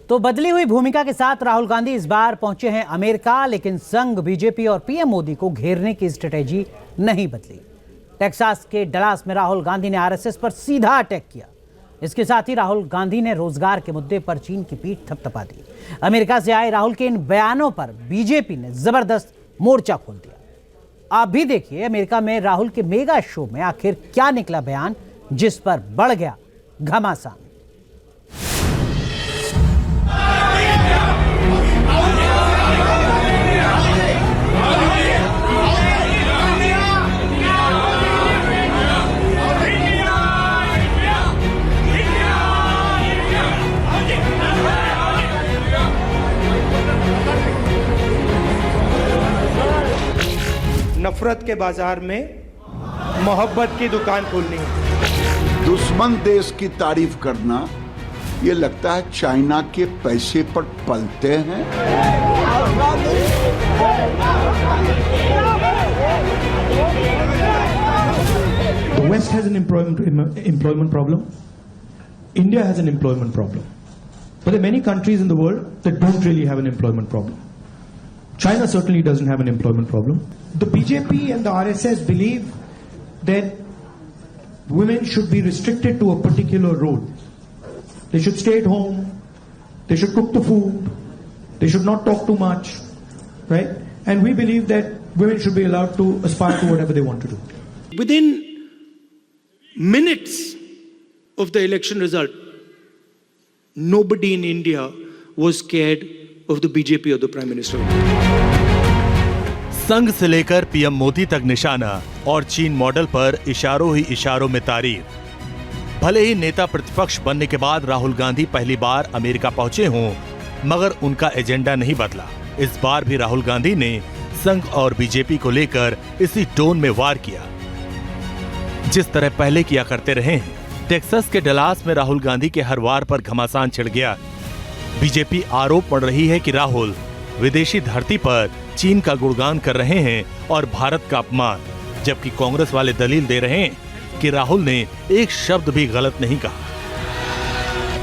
तो बदली हुई भूमिका के साथ राहुल गांधी इस बार पहुंचे हैं अमेरिका, लेकिन संघ, बीजेपी और पीएम मोदी को घेरने की स्ट्रेटेजी नहीं बदली। टेक्सास के डलास में राहुल गांधी ने आरएसएस पर सीधा अटैक किया। इसके साथ ही राहुल गांधी ने रोजगार के मुद्दे पर चीन की पीठ थपथपा दी। अमेरिका से आए राहुल के इन बयानों पर बीजेपी ने जबरदस्त मोर्चा खोल दिया। आप भी देखिए अमेरिका में राहुल के मेगा शो में आखिर क्या निकला बयान, जिस पर बढ़ गया घमासान। नफरत के बाजार में मोहब्बत की दुकान खोलनी है। दुश्मन देश की तारीफ करना, ये लगता है चाइना के पैसे पर पलते हैं। The West has an employment problem. India has an employment problem. But there are many countries in the world that don't really have an employment problem. China certainly doesn't have an employment problem. The BJP and the RSS believe that women should be restricted to a particular role. They should stay at home. They should cook the food. They should not talk too much, right? And we believe that women should be allowed to aspire to whatever they want to do. Within minutes of the election result, nobody in India was scared of the BJP or the Prime Minister. संघ से लेकर PM Modi तक निशाना और चीन model पर इशारों ही इशारों में तारीफ। भले ही नेता प्रतिपक्ष बनने के बाद राहुल गांधी पहली बार अमेरिका पहुंचे हों, मगर उनका एजेंडा नहीं बदला। इस बार भी राहुल गांधी ने संघ और बीजेपी को लेकर इसी टोन में वार किया जिस तरह पहले किया करते रहे हैं। टेक्सास के डलास में राहुल गांधी के हर वार पर घमासान छिड़ गया। बीजेपी आरोप पड़ रही है कि राहुल विदेशी धरती पर चीन का गुणगान कर रहे हैं और भारत का अपमान, जबकि कांग्रेस वाले दलील दे रहे हैं कि राहुल ने एक शब्द भी गलत नहीं कहा।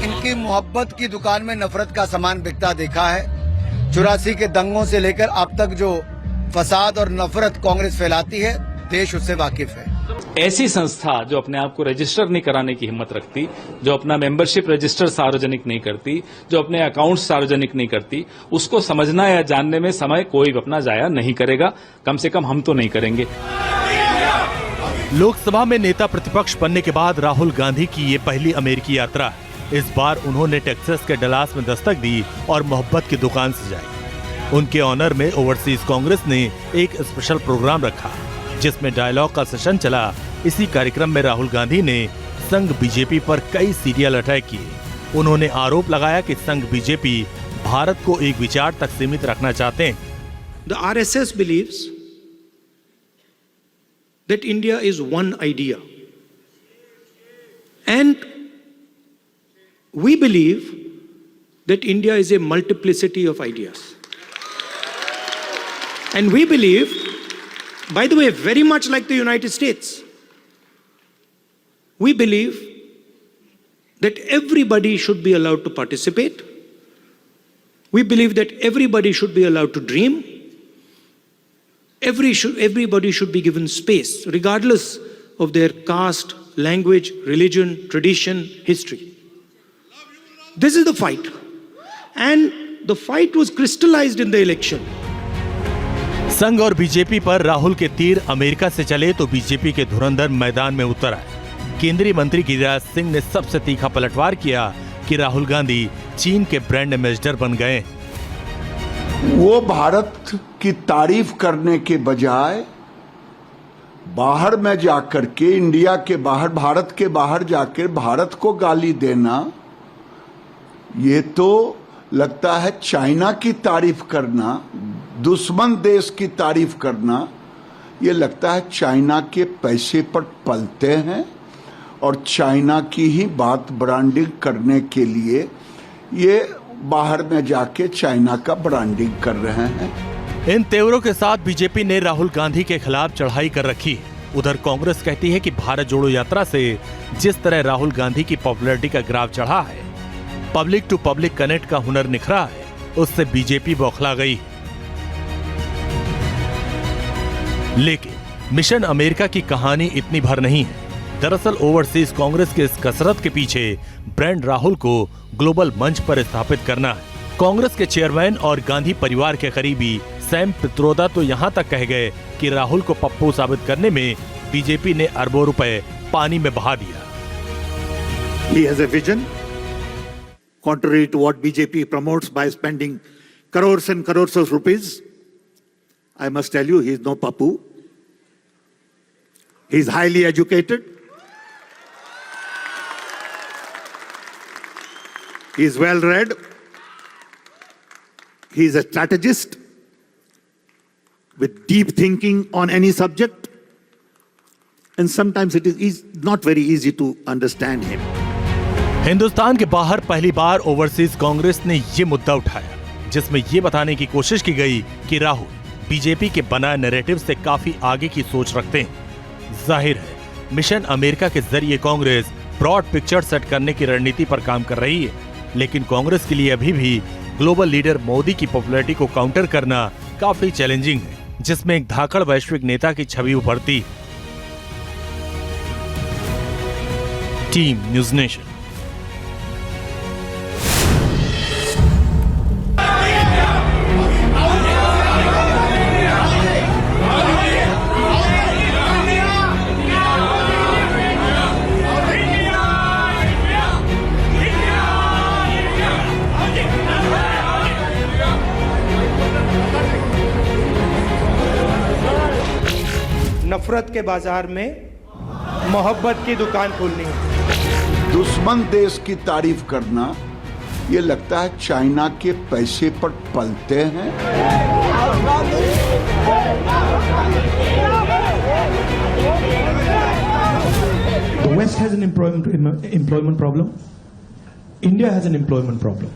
इनकी मोहब्बत की दुकान में नफरत का सामान बिकता देखा है। 84 के दंगों से लेकर अब तक जो फसाद और नफरत कांग्रेस फैलाती है, देश उससे वाकिफ है। ऐसी संस्था जो अपने आप को रजिस्टर नहीं कराने की हिम्मत रखती, जो अपना मेंबरशिप रजिस्टर सार्वजनिक नहीं करती, जो अपने अकाउंट सार्वजनिक नहीं करती, उसको समझना या जानने में समय कोई अपना जाया नहीं करेगा। कम से कम हम तो नहीं करेंगे। लोकसभा में नेता प्रतिपक्ष बनने के बाद राहुल गांधी की ये पहली अमेरिकी यात्रा है। इस बार उन्होंने टेक्सास के डलास में दस्तक दी और मोहब्बत की दुकान सजाई। उनके ऑनर में ओवरसीज कांग्रेस ने एक स्पेशल प्रोग्राम रखा जिसमें डायलॉग का सेशन चला। इसी कार्यक्रम में राहुल गांधी ने संघ बीजेपी पर कई सीरियल अटैक किए। उन्होंने आरोप लगाया कि संघ बीजेपी भारत को एक विचार तक सीमित रखना चाहते हैं। The RSS believes that India is one idea, and we believe that India is a multiplicity of ideas, and we believe, by the way, very much like the United States, we believe that everybody should be allowed to participate. We believe that everybody should be allowed to dream. Everybody should be given space, regardless of their caste, language, religion, tradition, history. This is the fight. And the fight was crystallized in the election. संघ और BJP पर राहुल के तीर America से चले तो BJP के धुरंधर मैदान में उतर आए। केंद्रीय मंत्री गिरिराज सिंह ने सबसे तीखा पलटवार किया कि राहुल गांधी चीन के ब्रांड एम्बेसडर बन गए। वो भारत की तारीफ करने के बजाय बाहर में जाकर के, इंडिया के बाहर, भारत के बाहर जाकर भारत को गाली देना, ये तो लगता है चाइना की तारीफ करना, दुश्मन देश की तारीफ करना, ये लगता है चाइना के पैसे पर पलते हैं और चाइना की ही बात ब्रांडिंग करने के लिए ये बाहर में जाके चाइना का ब्रांडिंग कर रहे हैं। इन तेवरों के साथ बीजेपी ने राहुल गांधी के खिलाफ चढ़ाई कर रखी। उधर कांग्रेस कहती है कि भारत जोड़ो यात्रा से जिस तरह राहुल गांधी की पॉपुलैरिटी का ग्राफ चढ़ा है, पब्लिक टू पब्लिक कनेक्ट का हुनर निखरा है, उससे बीजेपी बौखला गई। लेकिन मिशन अमेरिका की कहानी इतनी भर नहीं है। दरअसल ओवरसीज कांग्रेस के इस कसरत के पीछे ब्रांड राहुल को ग्लोबल मंच पर स्थापित करना है। कांग्रेस के चेयरमैन और गांधी परिवार के करीबी सैम पित्रोदा तो यहां तक कह गए कि राहुल को पप्पू साबित करने में बीजेपी ने अरबों रुपए पानी में बहा दिया। He has a vision, contrary to what BJP promotes by spending crores and crores of rupees. I must tell you, he is no pappu. He is highly educated. He is well read. He is a strategist with deep thinking on any subject. And sometimes it is not very easy to understand him. Hindustan के बाहर पहली बार overseas Congress ने ये मुद्दा उठाया, जिसमें ये बताने की कोशिश की गई कि राहुल बीजेपी के बनाए नैरेटिव से काफी आगे की सोच रखते हैं। जाहिर है, मिशन अमेरिका के जरिए कांग्रेस ब्रॉड पिक्चर सेट करने की रणनीति पर काम कर रही है, लेकिन कांग्रेस के लिए अभी भी ग्लोबल लीडर मोदी की पॉपुलैरिटी को काउंटर करना काफी चैलेंजिंग है, जिसमें एक धाकड़ वैश्विक नेता की छवि उभरती है। Team news nation. नफरत के बाजार में मोहब्बत की दुकान खोलनी है। दुश्मन देश की तारीफ करना, ये लगता है चाइना के पैसे पर पलते हैं। The West has an employment problem. India has an employment problem.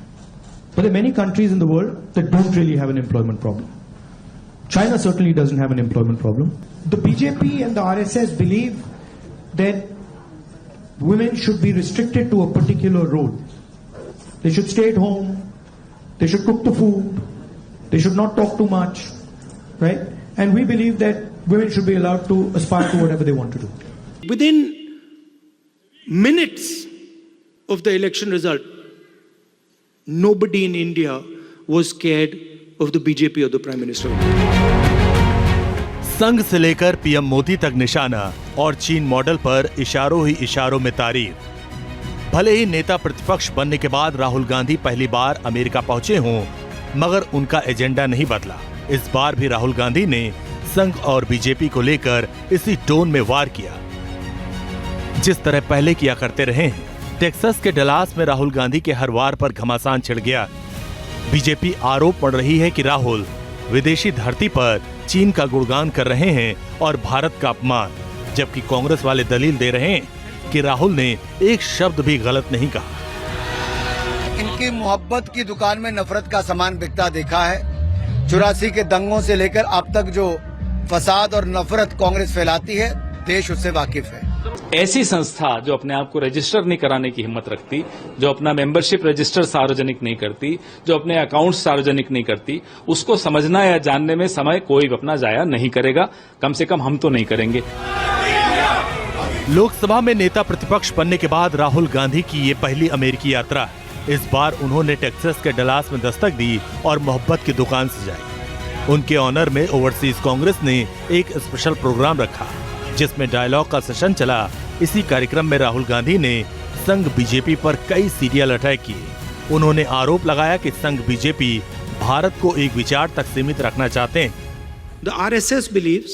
But there are many countries in the world that don't really have an employment problem. China certainly doesn't have an employment problem. The BJP and the RSS believe that women should be restricted to a particular role. They should stay at home, they should cook the food, they should not talk too much, right? And we believe that women should be allowed to aspire to whatever they want to do. Within minutes of the election result, nobody in India was scared of the BJP or the Prime Minister. संघ से लेकर PM Modi तक निशाना और चीन model पर इशारों ही इशारों में तारीफ। भले ही नेता प्रतिपक्ष बनने के बाद राहुल गांधी पहली बार अमेरिका पहुंचे हों, मगर उनका एजेंडा नहीं बदला। इस बार भी राहुल गांधी ने संघ और बीजेपी को लेकर इसी टोन में वार किया, जिस तरह पहले किया करते रहे हैं। टेक्सास के डलास में राहुल गांधी के हर वार पर घमासान छिड़ गया। बीजेपी आरोप पड़ रही है कि राहुल विदेशी धरती पर चीन का गुणगान कर रहे हैं और भारत का अपमान, जबकि कांग्रेस वाले दलील दे रहे हैं कि राहुल ने एक शब्द भी गलत नहीं कहा। इनकी मोहब्बत की दुकान में नफरत का सामान बिकता देखा है। 84 के दंगों से लेकर अब तक जो फसाद और नफरत कांग्रेस फैलाती है, देश उससे वाकिफ है। ऐसी संस्था जो अपने आप को रजिस्टर नहीं कराने की हिम्मत रखती, जो अपना मेंबरशिप रजिस्टर सार्वजनिक नहीं करती, जो अपने अकाउंट सार्वजनिक नहीं करती, उसको समझना या जानने में समय कोई अपना जाया नहीं करेगा। कम से कम हम तो नहीं करेंगे। लोकसभा में नेता प्रतिपक्ष बनने के बाद राहुल गांधी की ये पहली अमेरिकी यात्रा है। इस बार उन्होंने टेक्सास के डलास में दस्तक दी और मोहब्बत की दुकान सजाई। उनके ऑनर में ओवरसीज कांग्रेस ने एक स्पेशल प्रोग्राम रखा, जिसमें डायलॉग का सेशन चला। इसी कार्यक्रम में राहुल गांधी ने संघ बीजेपी पर कई सीरियल अटैक किए। उन्होंने आरोप लगाया कि संघ बीजेपी भारत को एक विचार तक सीमित रखना चाहते हैं। The RSS believes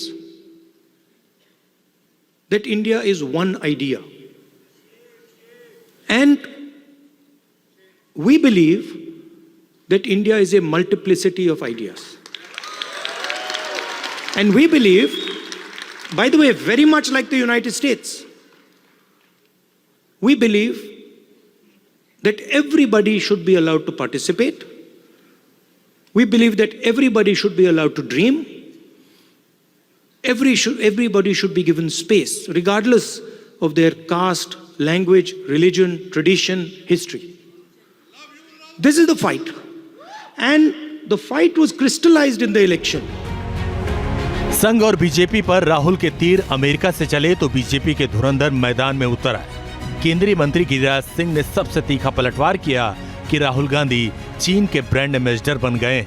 that India is one idea. And we believe that India is a multiplicity of ideas. And we believe, by the way, very much like the United States, we believe that everybody should be allowed to participate. We believe that everybody should be allowed to dream. Everybody should be given space, regardless of their caste, language, religion, tradition, history. This is the fight. And the fight was crystallized in the election. संघ और BJP पर राहुल के तीर America से चले तो BJP के धुरंधर मैदान में उतर आए। केंद्रीय मंत्री गिरिराज सिंह ने सबसे तीखा पलटवार किया कि राहुल गांधी चीन के ब्रांड एम्बेसडर बन गए।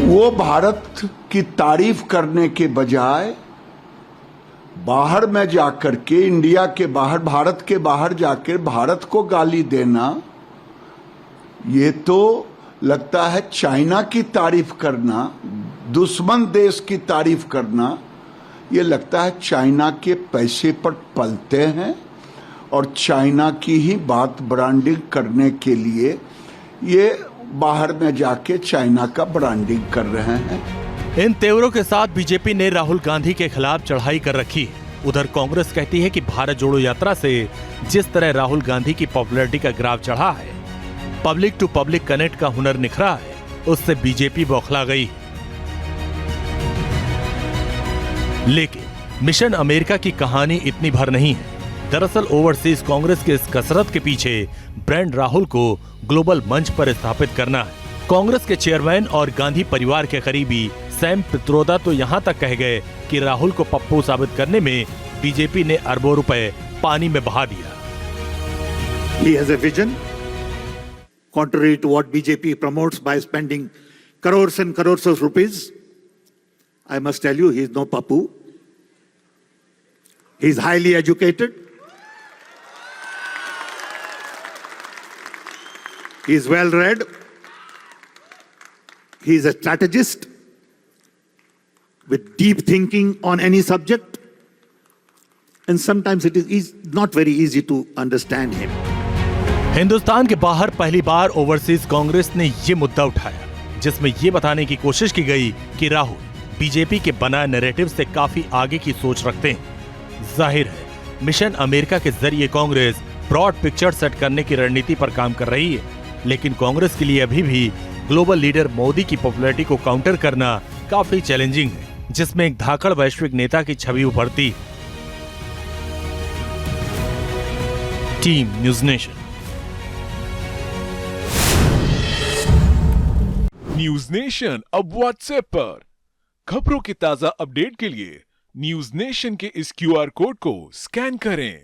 वो भारत की तारीफ करने के बजाय बाहर में जाकर के, इंडिया के बाहर, भारत के बाहर जाकर भारत को गाली देना, ये तो लगता है चाइना की तारीफ करना, दुश्मन देश की तारीफ करना। ये लगता है चाइना के पैसे पर पलते हैं और चाइना की ही बात ब्रांडिंग करने के लिए ये बाहर में जाके चाइना का ब्रांडिंग कर रहे हैं। इन तेवरों के साथ बीजेपी ने राहुल गांधी के खिलाफ चढ़ाई कर रखी है। उधर कांग्रेस कहती है कि भारत जोड़ो यात्रा से जिस तरह राहुल गांधी की पॉपुलैरिटी का ग्राफ चढ़ा है, पब्लिक टू पब्लिक कनेक्ट का हुनर निखरा है, उससे बीजेपी बौखला गई। लेकिन मिशन अमेरिका की कहानी इतनी भर नहीं है। दरअसल ओवरसीज कांग्रेस के इस कसरत के पीछे ब्रांड राहुल को ग्लोबल मंच पर स्थापित करना है। कांग्रेस के चेयरमैन और गांधी परिवार के करीबी सैम पित्रोदा तो यहां तक कह गए कि राहुल को पप्पू साबित करने में बीजेपी ने अरबों रुपए पानी में बहा दिया। He has a vision, contrary to what BJP promotes by spending crores and crores of rupees. I must tell you, he is no pappu. He is highly educated. He is well read. He is a strategist with deep thinking on any subject. And sometimes it is not very easy to understand him. Hindustan के बाहर पहली बार overseas Congress ने ये मुद्दा उठाया, जिसमें ये बताने की कोशिश की गई कि राहुल बीजेपी के बनाए नैरेटिव से काफी आगे की सोच रखते हैं। जाहिर है, मिशन अमेरिका के जरिए कांग्रेस ब्रॉड पिक्चर सेट करने की रणनीति पर काम कर रही है, लेकिन कांग्रेस के लिए अभी भी ग्लोबल लीडर मोदी की पॉपुलैरिटी को काउंटर करना काफी चैलेंजिंग है, जिसमें एक धाकड़ वैश्विक नेता की छवि उभरती। Team news nation. News nation अब व्हाट्सएप पर खबरों के ताजा अपडेट के लिए न्यूज नेशन के इस QR कोड को स्कैन करें।